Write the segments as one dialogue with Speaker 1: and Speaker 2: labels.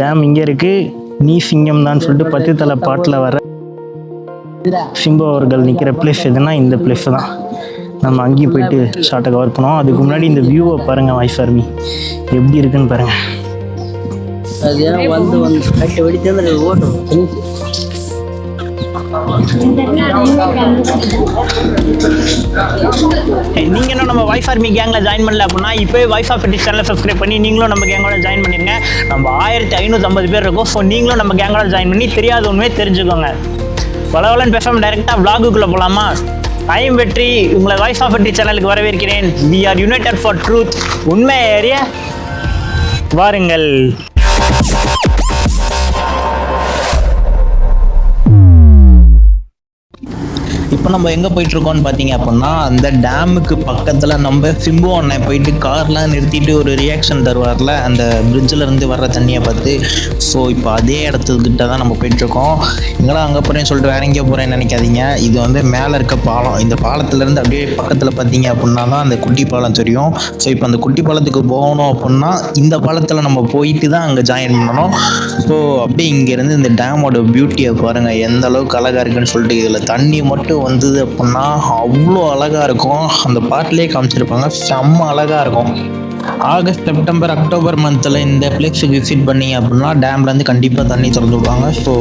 Speaker 1: Dam இங்கே இருக்குது. நீ சிங்கம் தான் சொல்லிட்டு 10 தலை பாட்டில் வர சிம்பு அவர்கள் நிற்கிற பிளேஸ் எதுனா இந்த பிளேஸ் தான். நம்ம அங்கேயும் போயிட்டு ஷார்ட்டை கவர் பண்ணுவோம். அதுக்கு முன்னாடி இந்த வியூவை பாருங்கள், வாய்ஸ் ஆர்மி எப்படி இருக்குன்னு பாருங்கள். நீங்கள் இன்னும் நம்ம வாய்ஸ் ஆர்மி கேங்கில் ஜாயின் பண்ணல அப்படின்னா இப்போ வாய்ஸ் ஆஃப் ஃபெட்டிஷ் சேனலை சப்ஸ்கிரைப் பண்ணி நீங்களும் நம்ம கேங்கோட ஜாயின் பண்ணிருங்க. நம்ம 1550 பேர் இருக்கோம். ஸோ நீங்களும் நம்ம கேங்கோட ஜாயின் பண்ணி தெரியாத உண்மையை தெரிஞ்சுக்கோங்க. வளவலன்னு பேசாமல் டைரெக்டாக vlog-க்குள்ளே போகலாமா? ஐம் வெற்றி உங்களை வாய்ஸ் ஆஃப் ஃபெட்டிஷ் சேனலுக்கு வரவேற்கிறேன். We are united for truth. உண்மை ஏறிய வாருங்கள். இப்போ நம்ம எங்கே போயிட்டுருக்கோம்னு பார்த்தீங்க அப்படின்னா, அந்த டேமுக்கு பக்கத்தில் நம்ம சிம்பு அண்ணன் போயிட்டு கார்லாம் நிறுத்திட்டு ஒரு ரியாக்ஷன் தருவார்ல, அந்த பிரிட்ஜில் இருந்து வர்ற தண்ணியை பார்த்து. ஸோ இப்போ அதே இடத்துக்கிட்ட தான் நம்ம போயிட்டுருக்கோம். எங்கடா அங்கே போகிறேன்னு சொல்லிட்டு வேற எங்கேயோ போகிறேன்னு நினைக்காதீங்க. இது வந்து மேலே இருக்க பாலம். இந்த பாலத்துலேருந்து அப்படியே பக்கத்தில் பார்த்தீங்க அப்படின்னா தான் அந்த குட்டி பாலம் தெரியும். ஸோ இப்போ அந்த குட்டி பாலத்துக்கு போகணும் அப்படின்னா இந்த பாலத்தில் நம்ம போயிட்டு தான் அங்கே ஜாயின் பண்ணணும். ஸோ அப்படியே இங்கேருந்து இந்த டேமோட பியூட்டியை பாருங்கள், எந்த அளவுக்கு அழகாக இருக்குன்னு சொல்லிட்டு. இதில் தண்ணி மட்டும் வந்தது அப்படின்னா அவ்வளோ அழகாக இருக்கும். அந்த பாட்டிலே காமிச்சிருப்பாங்க, செம்ம அழகாக இருக்கும். ஆகஸ்ட், செப்டம்பர், அக்டோபர் மந்தில் இந்த பிளேஸுக்கு விசிட் பண்ணி அப்படின்னா டேம்லேருந்து கண்டிப்பாக தண்ணி திறந்து விடுவாங்க. ஸோ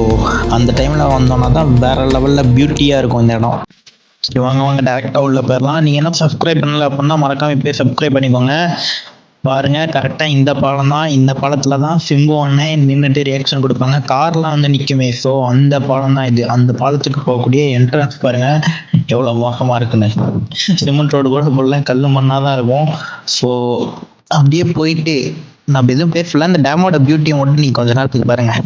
Speaker 1: அந்த டைமில் வந்தோன்னா தான் வேறு லெவலில் பியூட்டியாக இருக்கும் இந்த இடம். சரி வாங்க டேரெக்டாக உள்ள போயிடலாம். நீங்கள் என்ன சப்ஸ்கிரைப் பண்ணல அப்படின்னா மறக்காமல் இப்போ சப்ஸ்கிரைப் பண்ணிக்கோங்க. பாருங்கள், கரெக்டாக இந்த பாலம் தான். இந்த பாலத்தில் தான் சிம்பு அண்ணன் நின்றுட்டு ரியாக்ஷன் கொடுப்பாங்க. கார்லாம் வந்து நிற்குமே. ஸோ அந்த பாலம் தான் இது. அந்த பாலத்துக்கு போகக்கூடிய என்ட்ரன்ஸ் பாருங்கள் எவ்வளோ மோசமாக இருக்குன்னு. சிமெண்ட் ரோடு கூட போடல, கல் மண்ணாக தான் இருக்கும். ஸோ அப்படியே போயிட்டு நம்ம எதுவும் பேசல. இந்த டேமோட பியூட்டியை மட்டும் நீங்கள் கொஞ்ச நேரத்துக்கு பாருங்கள்.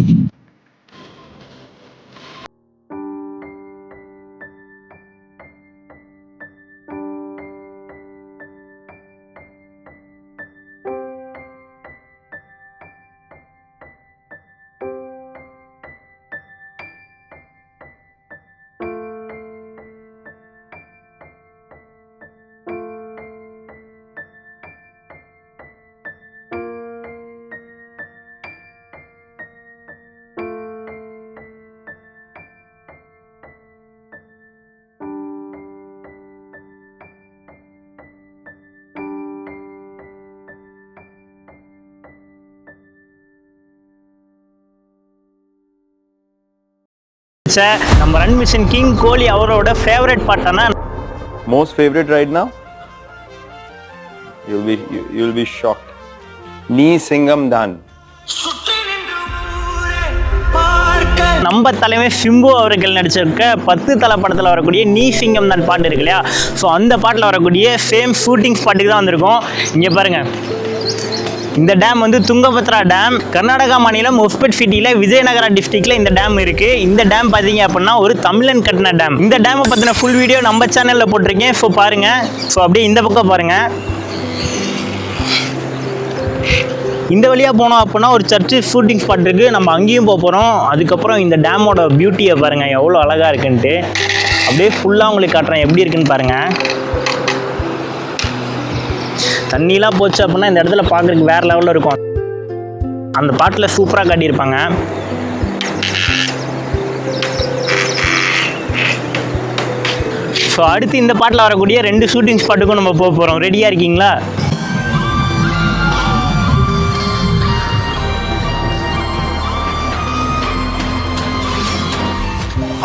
Speaker 1: நம்ம ரன் மிஷன் கிங் கோலி அவரோட favourite பாட்டானா
Speaker 2: most favorite right now, you'll be shocked. நீ சிங்கம் தான்.
Speaker 1: நம்ம தலைமை சிம்பு அவர்கள் நடிச்சிருக்க 10 தலை படத்தில் வரக்கூடிய நீ சிங்கம் தான் பாட்டு இருக்கு இல்லையா? ஸோ அந்த பாட்டில் வரக்கூடிய சேம் ஷூட்டிங் ஸ்பாட்டுக்கு தான் வந்திருக்கோம். இங்கே பாருங்கள், இந்த டேம் வந்து துங்கபத்ரா டேம். கர்நாடகா மாநிலம் ஒஸ்பெட் சிட்டியில் விஜயநகரா டிஸ்ட்ரிக்டில் இந்த டேம் இருக்குது. இந்த டேம் பார்த்தீங்க அப்படின்னா ஒரு தமிழன் கட்டின டேம். இந்த டேமை பற்றின ஃபுல் வீடியோ நம்ம சேனலில் போட்டிருக்கேன். ஸோ பாருங்கள். ஸோ அப்படியே இந்த பக்கம் பாருங்கள். இந்த வழியாக போனோம் அப்படின்னா ஒரு சர்ச்சு ஷூட்டிங் ஸ்பாட் இருக்குது. நம்ம அங்கேயும் போக போகிறோம். அதுக்கப்புறம் இந்த டேமோட பியூட்டியை பாருங்கள் எவ்வளோ அழகாக இருக்குன்ட்டு. அப்படியே ஃபுல்லாக உங்களுக்கு காட்டுறேன் எப்படி இருக்குன்னு பாருங்கள். தண்ணிலாம் போச்சு அப்படின்னா இந்த இடத்துல பார்க்குறதுக்கு வேறு லெவலில் இருக்கும். அந்த பாட்டில் சூப்பராக காட்டியிருப்பாங்க. ஸோ அடுத்து இந்த பாட்டில் வரக்கூடிய 2 ஷூட்டிங் ஸ்பாட்டுக்கும் நம்ம போக போகிறோம். ரெடியாக இருக்கீங்களா?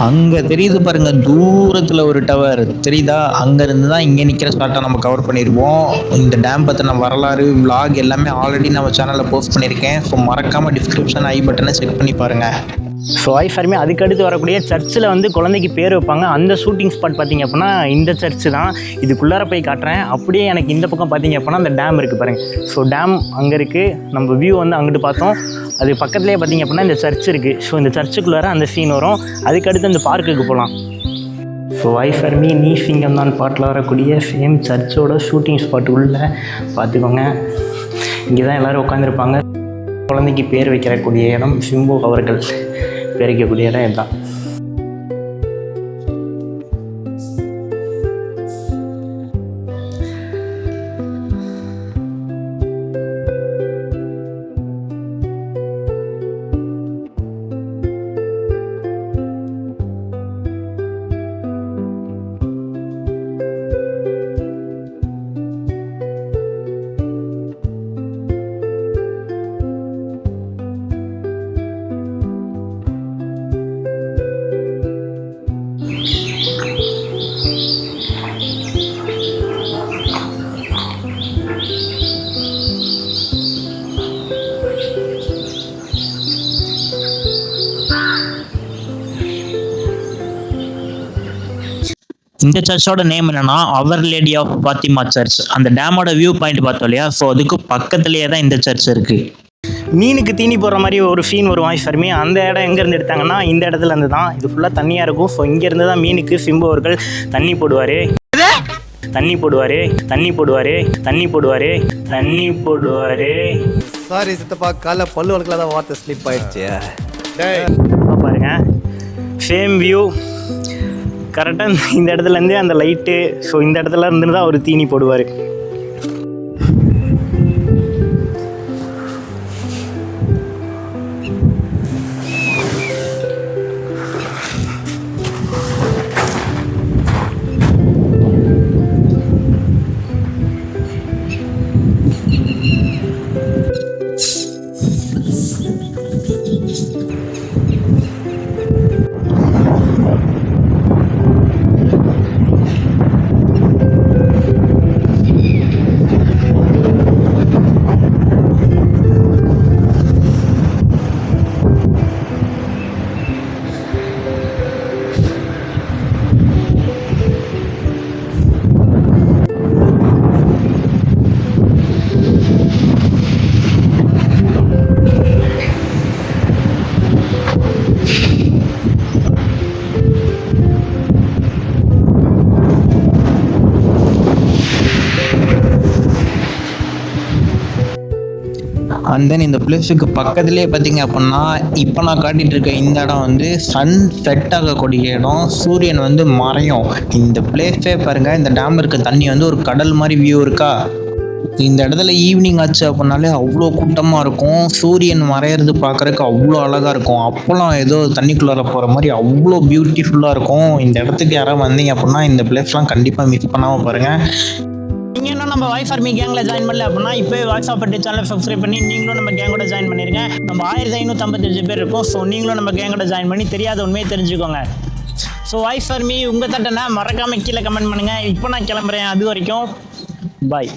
Speaker 1: அங்கே தெரியுது பாருங்க, தூரத்தில் ஒரு டவர் தெரியுதா? அங்கேருந்து தான் இங்கே நிற்கிற ஸ்பாட்டை நம்ம கவர் பண்ணிடுவோம். இந்த டேம் பற்றின வரலாறு விளாக் எல்லாமே ஆல்ரெடி நம்ம சேனலில் போஸ்ட் பண்ணியிருக்கேன். ஸோ மறக்காமல் டிஸ்கிரிப்ஷன் ஐ பட்டனை செக் பண்ணி பாருங்கள். ஸோ ஐஃபர்மே அதுக்கடுத்து வரக்கூடிய சர்ச்சில் வந்து குழந்தைக்கு பேர் வைப்பாங்க. அந்த ஷூட்டிங் ஸ்பாட் பார்த்திங்க அப்படின்னா இந்த சர்ச்சு தான். இதுக்குள்ளார போய் காட்டுறேன். அப்படியே எனக்கு இந்த பக்கம் பார்த்திங்க அப்படின்னா அந்த டேம் இருக்குது பாருங்கள். ஸோ டேம் அங்கே இருக்குது. நம்ம வியூ வந்து அங்கிட்டு பார்த்தோம். அது பக்கத்துலேயே பார்த்திங்க அப்படின்னா இந்த சர்ச் இருக்குது. ஸோ இந்த சர்ச்சுக்குள்ளார அந்த சீன் வரும். அதுக்கடுத்து அந்த பார்க்குக்கு போகலாம். ஸோ ஐஃபர்மி நீ சிங்கம் தான் பாட்டில் வரக்கூடிய சேம் சர்ச்சோட ஷூட்டிங் ஸ்பாட்டு உள்ள பார்த்துக்கோங்க. இங்கே தான் எல்லோரும் உட்காந்துருப்பாங்க. குழந்தைக்கு பேர் வைக்கிறக்கூடிய இடம் சிம்பு அவர்கள் பேர் வைக்கக்கூடிய இடம் இதுதான். இந்த சர்ச்சோட நேம் என்னன்னா அவர் லேடி ஆஃப் பாத்திமா சர்ச். அந்த டேமோட வியூ பாயிண்ட் பார்த்தோம் இல்லையா, ஸோ அதுக்கு பக்கத்துலேயே தான் இந்த சர்ச் இருக்கு.
Speaker 3: மீனுக்கு தீனி போடுற மாதிரி ஒரு ஃபீன் வரும் வாய்ஸ் ஃபர்மி. அந்த இடம் எங்கேருந்து எடுத்தாங்கன்னா இந்த இடத்துல இருந்து தான். இது ஃபுல்லாக தண்ணியாக இருக்கும். ஸோ இங்கேருந்து தான் மீனுக்கு சிம்பு அவர்கள் தண்ணி போடுவார்.
Speaker 4: சாரி சித்தப்பா, காலைல பல்லு வழக்கில் தான் வார்த்தை ஸ்லிப் ஆயிடுச்சு.
Speaker 3: பாருங்க சேம் வியூ கரெக்டாக இந்த இடத்துலேருந்தே அந்த லைட்டு. ஸோ இந்த இடத்துல இருந்து தான் அவர் தீனி போடுவார்.
Speaker 1: அண்ட் தென் இந்த பிளேஸுக்கு பக்கத்துலேயே பார்த்தீங்க அப்படின்னா இப்போ நான் காட்டிகிட்டு இருக்க இந்த இடம் வந்து சன் செட் ஆகக்கூடிய இடம். சூரியன் வந்து மறையும். இந்த பிளேஸே பாருங்கள், இந்த டேம் இருக்க தண்ணி வந்து ஒரு கடல் மாதிரி வியூ இருக்கா. இந்த இடத்துல ஈவினிங் ஆச்சு அப்படின்னாலே அவ்வளோ கூட்டமாக இருக்கும். சூரியன் மறையிறது பார்க்குறதுக்கு அவ்வளோ அழகாக இருக்கும். அப்போலாம் ஏதோ தண்ணிக்குள்ளார போகிற மாதிரி அவ்வளோ பியூட்டிஃபுல்லாக இருக்கும். இந்த இடத்துக்கு யாராவது வந்தீங்க அப்படின்னா இந்த பிளேஸ்லாம் கண்டிப்பாக மிஸ் பண்ணாமல் பாருங்கள்.
Speaker 3: நீங்கள் இன்னும் நம்ம வாய்ஸ் ஃபார்மி கேங்கில் ஜாயின் பண்ணல அப்படின்னா இப்போ வாய்ஸ் ஆஃப் பட்டி சேனலை சப்ஸ்கிரைப் பண்ணி நீங்களும் நம்ம கேங்கோட ஜாயின் பண்ணியிருக்கேன். நம்ம 1555 பேர் இருக்கோம். ஸோ நீங்களும் நம்ம கேங்கோட ஜாயின் பண்ணி தெரியாத உண்மையை தெரிஞ்சுக்கோங்க. ஸோ வாய்ஸ் ஃபார்மி உங்கள் தட்டனை மறக்காமல் கீழே கமெண்ட் பண்ணுங்கள். இப்போ நான் கிளம்புறேன். அது வரைக்கும் பாய்.